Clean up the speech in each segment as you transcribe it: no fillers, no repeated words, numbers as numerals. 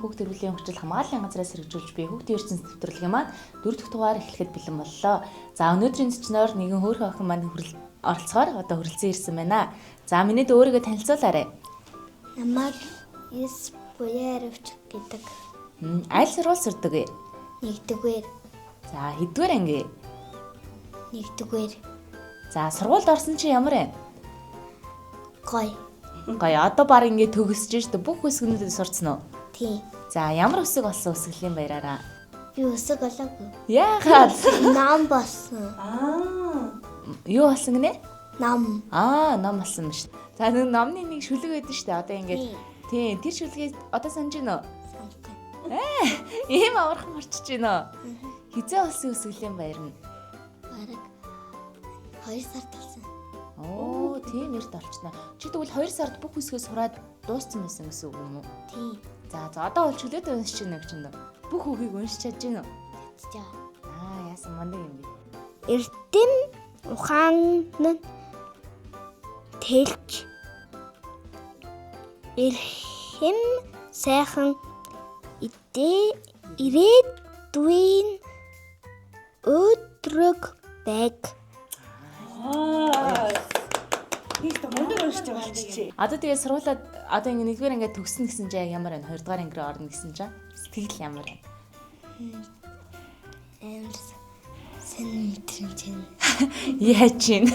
хүүхдийн эрүүлийн хөгжил хамгааллын газраас хэрэгжүүлж буй хүүхдийн ертөнц нэвтрүүлгийн маань 4 дахь дугаар эхлэхэд бэлэн боллоо. За өнөөдрийн зочноор нэгэн хөөрхөн охин маань оролцохоор одоо хүрэлцэн ирсэн байна. За минийд өөрийгөө танилцуулаарай. Намайг Ис Буяровч гэдэг. Аль сургууль сурдаг вэ? 1-р. За хэдвэр анги? 1-р. За сургуульд орсон чи ямар вэ? Гоё. Гоё. Одоо баг ингэ төгсөж штэ бүх хэсгүүдэд сурцсан уу? Тийм. За ямар өсөг болсон өсгөлийн баяраараа? Би өсөг болоогүй. Яагаад? Нам болсон. Юу болсон гинэ? Нам. Ном болсон юм шүү. За нэг номны нэг шүлэг байдаг шүү дээ. Одоо ингээд тийм тэр шүлгийг одоо санаж байна уу? Ийм аврах марчиж байна уу? Хизээ болсон өсгөлийн баяр нь? Бараг 2 сард болсон. Оо, тийм эрт олчнаа. Чи тэгвэл 2 сард бүх хэсгээ сураад дууссан байсан гэсэн үг юм уу? Тийм. За одоо бол чөлөөтэй уншиж байна гэж байна. Бүх үгийг уншиж чадж байна уу? Чадж байгаа. Яасан мундаг юм бэ? Эрдэм ухаан нь тэлж эрхэм сайхан ирээдүйн өдрөг байг. Их та мундаг уншиж байгаа чи. Одоо тэгээ сургуулаад одоо ингэ нэгдүгээр ингээд төгснө гэсэн чинь ямар байна? 2 дугаар ангираа орно гэсэн чинь сэтгэл ямар байна? Амар сэн мэдрэмж байна. Яаж чинь?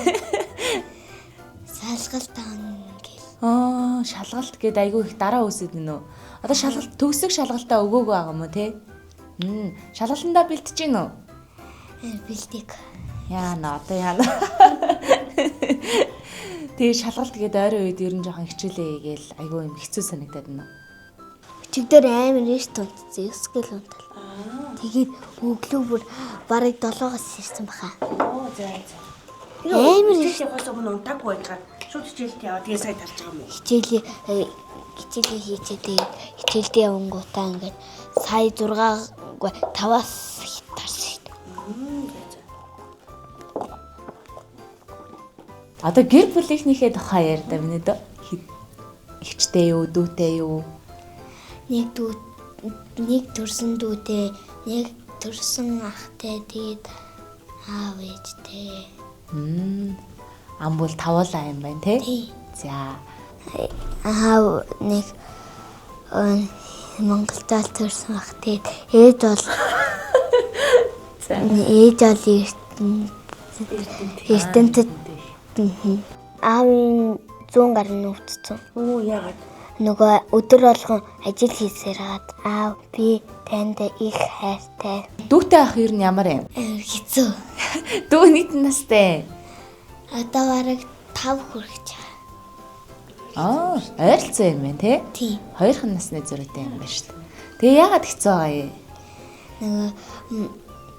Салгалт таана гэл. Шалгалт гээд айгүй их дараа үсэд нэ. Одоо шалгалт төгсөг шалгалтаа өгөөгүй байгаа юм уу те? Шалгалтандаа бэлтэж гин үү? Бэлдэг. Яана одоо яана. Тэгээ шалгалт гээд ойрын үед ер нь жоохон хичээлээ гээл айгүй юм хэцүү санагдаад байна. Өчигдөр амар их тунцсан скэл унтал. Тэгээд өглөө бүр барыг 7-оос ирсэн баха. За. Амар их явахаас өмнө унтаагүй байгаад шууд хичээлд яваа. Тэгээ сая тарж байгаа юм уу? Хичээлээ хийчихдээ хичээлдээ явангуудаа ингээд сая 5-аас тарсан шүү дээ. Одоо гэр бүлийнхнийхээ тухай ярьдаа минь дөө. Ихчтэй юу, дүүтэй юу? Нэг төрсөн дүүтэй, нэг төрсөн ахтай, тэгээд аав ээжтэй. Ам бол тавуулаа юм байна те? Тий. За. Аав нэг Монголд төрсөн ах, тэгээд ээж бол Эрдэнэтэд аавын 100 гаруй өвдсөн. Яагаад? Нөгөө өдөр болгон ажил хийсээр хагаад аав би танд их хайртай. Дүүтэй ах ер нь ямар юм? Хэцүү. Дүү нийт настай. Одоо бараг 5 хүрэх чаа. Ойролцоо юм байна те? Тий. Хоёрхан насны зөрүүтэй юм байна шүү дээ. Тэгээ яагаад хэцүү байгаа юм? Нөгөө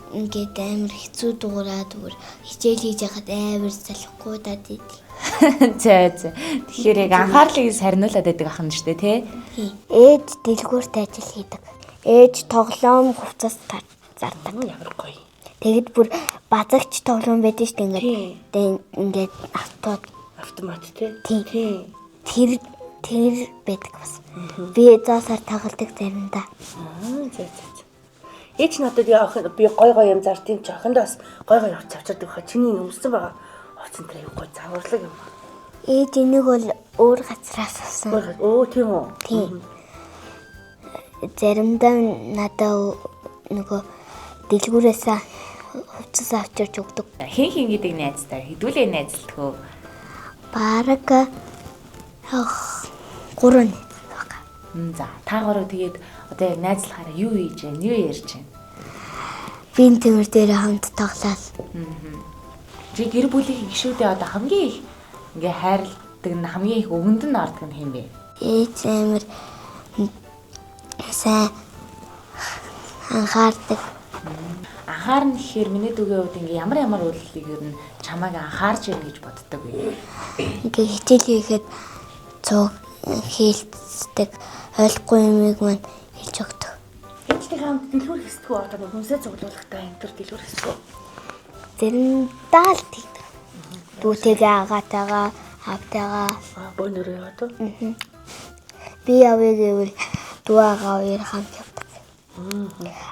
ингээд амар хэцүү дуурайд бүр хичээл хийж яхад амар салахгүй даад идэв. За. Тэгэхээр яг анхаарлыг сарниулаад байдаг ахна шүү дээ те? Тий. Ээж дэлгүүрт ажил хийдэг. Ээж тоглоом хувцас зардаг. Ямар гоё. Тэгэд бүр базагч тоглоом байдаг шүү дээ. Ингээд автомат тий. Тэр байдаг бас. Би заасаар тоглодог заримдаа. За. Ээж надад яах би гой юм зарт юм чи охиндоо бас гой явж авчирдаг баха. Чиний өмссөн байгаа. Оцсон тэр аюу гой заварлаг юм. Ээж энийг бол өөр газраас авсан. Тийм үү? Тийм. Заримдаа надад нөгөө дэлгүүрээс хувцас авчирч өгдөг. Хин гэдэг найзтай хэдүүлээ найзлдаг хөө? Бараг 3 найз байгаа. За та гурав тэгээд одоо яг найзлахаараа юу хийж байна? Юу ярьж байна? Би тэмэр дээр хамт тоглоод. Чи гэр бүлийн гишүүдээ одоо хамгийн их ингээ хайрладаг нь хамгийн их өвөнд нь ордог нь хэм бэ? Ээж амар сайн анхаардаг. Анхаарна гэхээр миний дүүгийн хувьд ингээ ямар үйлдэлийг ер нь чамайг анхаарч ирнэ гэж боддог вэ? Ингээ хичээл хийхэд цог хийлцдэг, ойлгохгүй юмыг мань хэлж өгдөг. Ээжтэй хамт дэлгүүр хэсдэг үү? Одоо хүнсээ цуглуулгатай энэ төр дэлгүүр хэсдэг үү? Заримдаа л тэгдэг. Дүүтэйгээ агаатайгаа, аавтайгаа. Бөөнөрөө яваад уу? Би явъя гэвэл дуугаа хоёр хамт явдаг.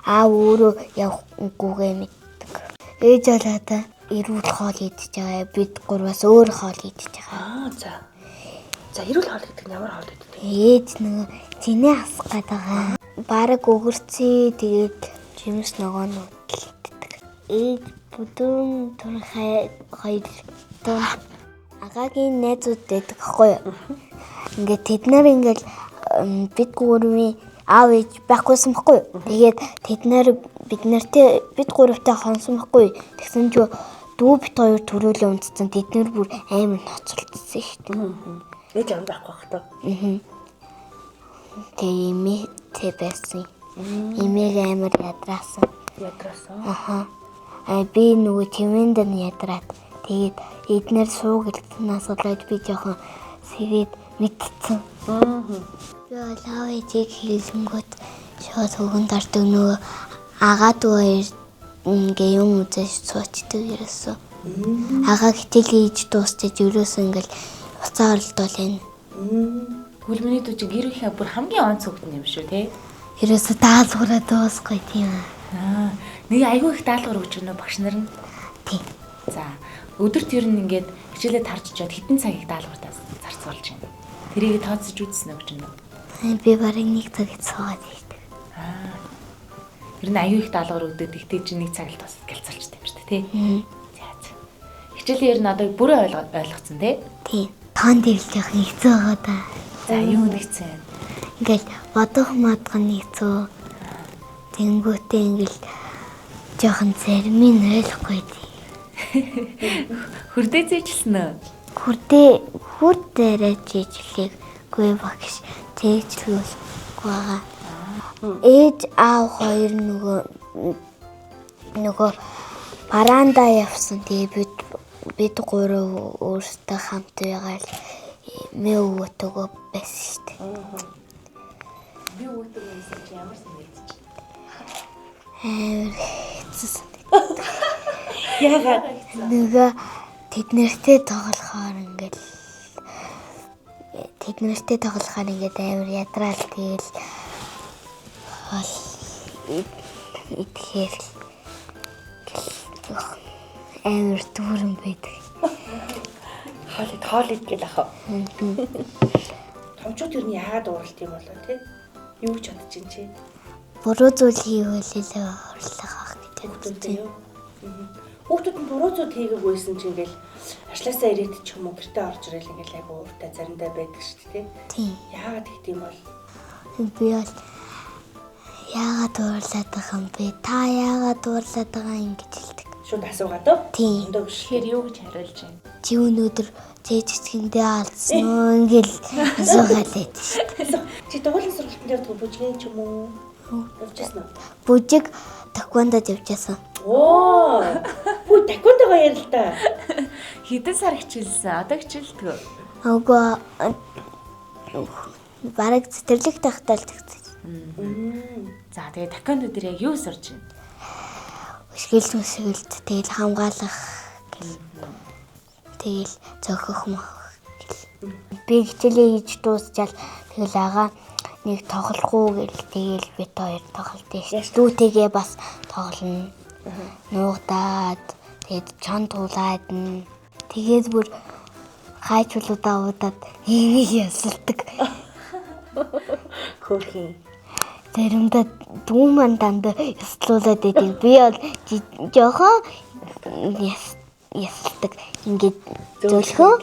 Өөрөө явахгүйгээ мэддэг. Ээж бол одоо эрүүл хоол идэж байгаа. Бид гурваас өөр хоол идэж байгаа. За. За эрүүл хоол гэдэг нь ямар хоол гэдэг вэ? Ээж нөгөө цэнэ асах гэдэг. Бараг өгөрцөө тэгээд жимс нөгөө нь иддэг. Ээж бүдүүн турхай хоёр тон агагийн найзууд байдаг хгүй юу? Ингээд тэд нар ингээд бид гурвын аав ээж байхгүйсэн байхгүй юу? Тэгээд тэд нар бид гуравтай хонсон байхгүй юу? Тэгсэн чинь дүү бит хоёр төрүүлээ унтсан. Тэд нар бүр амар ноцолдсон шүү дээ. Ээж ам байхгүй бах таа. Тэгээ имээтэй байсан. Имээг амар ядраасан. Ядраасан. Би нөгөө чимээнд нь ядраад тэгээд эднэр суугдсанаас болоод би жоохон сэгээд мэдсэн. Би олоо ээжийг хэлэнгүүт шууд хөвгөнд ордог нөгөө агаад хоёр ингээ юм үзэж суучдаг ерөөсөө. Агаа хичээл хийж дуусчих ерөөсөө ингээл уцаа оролдол байна. Гүлмэний дүүч гэр бүлийнхээ бүр хамгийн онц хөвгт юм шүү те. Ерөөсөө даалгавраа дуусгүй тийм. Нэг айгүй их даалгавар өгч өгнө багш нар нь. Тийм. За өдөрт ер нь ингээд хичээлээ тарж чад хэдэн цагийг даалгавартаас зарцуулж байна. Тэрийг тооцож үзсэн өгч өгнө. Би барыг нэг цаг цаагаад ирдэг. Ер нь айгүй их даалгавар өгдөг. Тэгтээ чи нэг цаг л тосод гэлцэлчтэй юм шүү дээ тий. За. Хичээлийн ер нь одоо бүрээ ойлгоцсон тий. Тийм. Тоон дэвлж явах хэцүү байгаа да. За юу нэгцэн. Ингээл бодох мадах хэцүү. Тэнгүүтээ ингээл жоохон зарим нь ойлгохгүй тий. Хүрдээ зээжлсэн үү? Хүрдээрээ жижиглэхгүй багш зээжлүүлэхгүй байгаа. Ээж аав хоёр нөгөө бараанда явсан. Тэгээ бид гурав өөрсдөө хамт байгаад мөө өгөөтөгөө байсан шүү дээ. Би өгөөтөгөө байсан чи ямар санагдаж байна? Хэцүү. Яагаад Нөгөө тэд нартэй тоглохоор ингээд амар ядраал тэгэл хол идэхээр амар дүүрэн байдаг. хоол идэл ах. Томчууд ер нь яагаад ууралт юм болоо тий? Юу ч чадчих юм чи. Буруу зүйл хийвэл орлого авах гэдэг. Хүүхдүүд нь буруу зүйл хийгээгүйсэн чинь ингээл ажлаасаа ирээд ч юм уу гэртээ орж ирэл ингээл айгу ууртай заримдаа байдаг шүү дээ. Тийм. Яагаад гэх юм бол Би бол яагаад уурлаад байгаа юм бэ? Та яагаад уурлаад байгаа юм гэж хэлдэг. шууд асуугаад уу? Тийм. Өндөө биш. Тэгэхээр юу гэж хариулж байна? Чи өнөөдөр зээжсгэндээ алдсан уу ингээл асуугаад байдаг шүү дээ. Чи дугуйлан сургалтанд явдаг бүжгийн ч юм уу? Явчихсан уу? Бүжиг таквондод явжсэн. Оо. Бүү таквондоо яар л та. Хэдэн сар хичээлсэн? Одоо хичээлдэг. Агуу бараг цэцэрлэг тахтаал тэгсэн. За тэгээ таквондо дээр яг юу сурж байна? Өсгөл тэгэл хамгаалах гэл. Тэгэл зохих мах гэл. Би хичээлээ хийж дуусчаал тэгэл агаа нэг тоглохгүй гэл тэгэл бит хоёр тоглолтын ш. Дүүтэйгээ бас тоглоно. Нуугдаад тэгээд чон туулаад тэгээд бүр хайчулуудаа удаад энийг ясалдаг. Хөөрхөн. Заримдаа дүүман дандаа яслуулаад байдаг. Би бол жоохон ясалдаг. Ингээд зөөлхөө.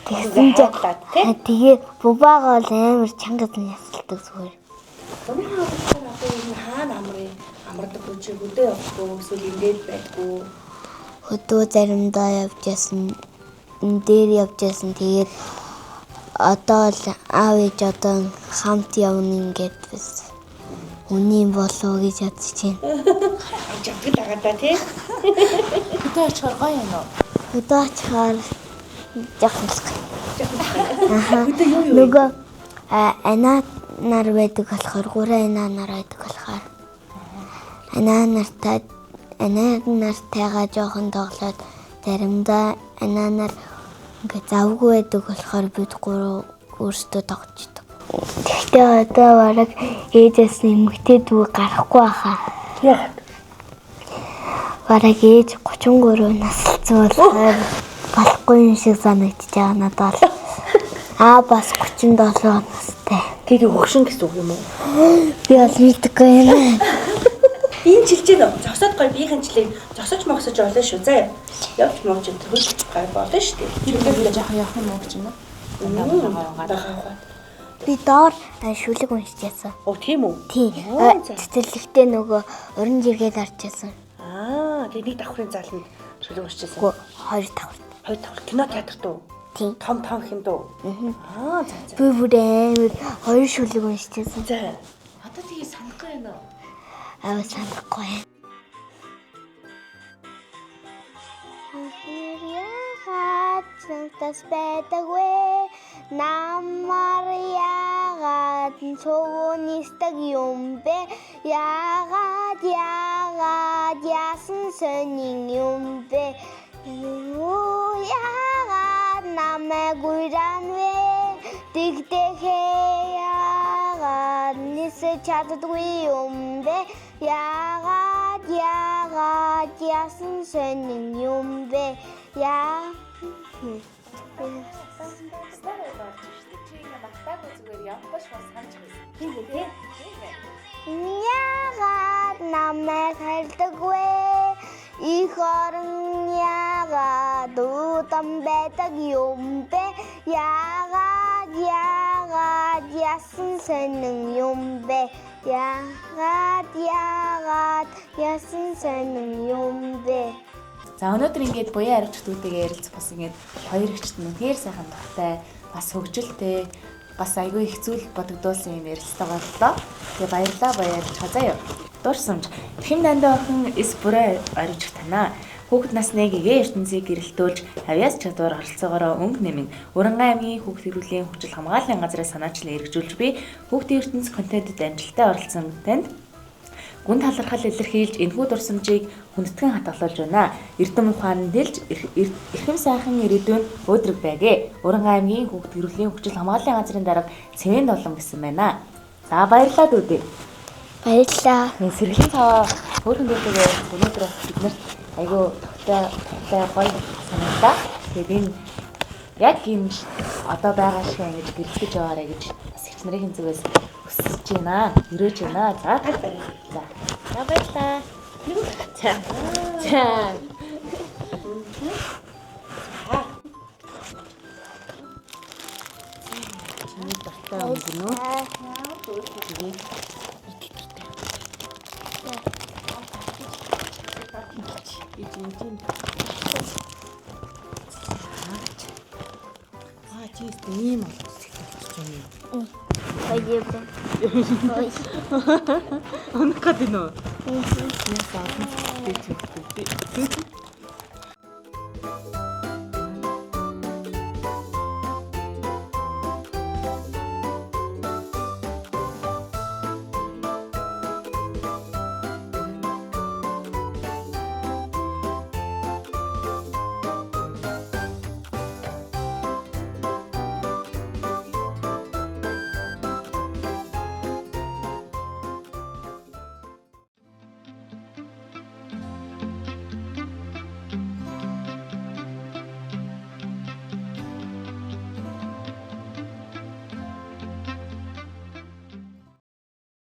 Тэгсэн чинь тэгээ бубаага бол амар чангад нь ясалдаг зүгээр. Хаана амардаг үү чи өдөө явахгүй эсвэл ингээд байдгүй. Өдөө заримдаа явж ясан. Энэ дээр явж ясан. Тэгээд одоо л аав ээж одоо хамт явна ингээд бас үнийн болов гэж ядчих чинь. Жавгал агаадаа тий. Өдөө очихоор гоё юм уу? Өдөө очихоор жоохон Өдөө юу нөгөө анаа нар байдаг болохоор гурван анаа нар байдаг болохоор анаа нартайгаа жоохон тоглоод заримдаа анаа нар ингээд завгүй байдаг болохоор бид гурав өөрсдөө тоглож идэг. Тэгтээ одоо бараг ээжээс нэмэгтэй дүү гарахгүй байхаа. Яагаад? Бараг ээж 33 насалсан болохоор болохгүй юм шиг санагдаж байгаа надад. Бас 37 настай. Тэгээд хөгшин гэсэн үг юм уу? Би бол мэдгүй юм. Энэ жилчээ нөө зогсоод гоё биеийн жилийг зогсож могсож олно шүү заа. Явж мууж төрөл гай болно шүү дээ. Тэрүүгээр жоохон явах юм уу гэж юм уу? Би доор шүлэг уншиж яасан. Тийм үү? Тийм. Цэцэрлэгтээ нөгөө уран жиргээд харж яасан. Тэгээд нэг давхрын заланд шүлэг уншижсэн. Үгүй 2 давхар. 2 давхар кино театрт уу? Тийм. Том хэм дүү. За. Би бүр амар 2 шүлэг уншиж яасан. За. Одоо тэгээ санахгүй байна уу? Санахгүй юм. Хатс байтагвэ намар яагаад цогнистаг юм бэ яагаад яасан сонин юм бэ яагаад намайг уйранвэ тэгтэхээ яагаад нисэж чаддгүй юм бэ яагаад яасан сонин юм бэ яа яагаад намайг хайрдаггүй их орон яагаад утам байдаг юм бэ яагаад яасан сонин юм бэ яагаад яасан сонин юм бэ. За өнөөдөр ингээд буян аригчдуудыг ярилцах бас ингээд хоёр ихчт үнээр сайхан тухтай бас хөгжилтэй бас айгүй их зүйл бодогдуулсан юм ярилцлага боллоо. Тэгээ баярлалаа буян аригч хазаа юу. Дуурсамж Тэхэм дандаа охин эс бүрээ аригч танаа. Хүүхэд насны гэгээ ертөнцийг гэрэлтүүлж авьяас чадвар харилцаагаараа өнгө нэмэн Уранга аймгийн хүүхд эрүүлийн хүчил хамгааллын газраас санаачлан эргэжүүлж би хүүхдийн ертөнц контентэд амжилттай оролцсон танд гүн талархал илэрхийлж энэхүү дурсамжийг хүндэтгэн хадгалуулж байна. Эрдэм ухаан дэлж эрхэм сайхан ирээдүйн өөдрөг байгээ. Уранга аймгийн хүүхд эрүүлийн хүчил хамгааллын газрын дарга Цэвэн Долом гэсэн байна. За баярлалаа дүүдээ. Баярлалаа. Мен сэргэлийн цаваа хөөрхөн дүүтэйгээ өнөөдөр биднэрт айгүй тогтой гоё санагдаа. Тэгээд энэ яг энэ одоо байгаа шиг ингэж гэрэлтэж яваарэ гэж бас их нарын зүгээс хүсэж байна. Өрөөж байна. За баярлалаа. За баярлалаа. За. Чиний дуртай өнгөн үү? Ийм бол Баярлалаа. Онох гэдэг нөө. Яасан.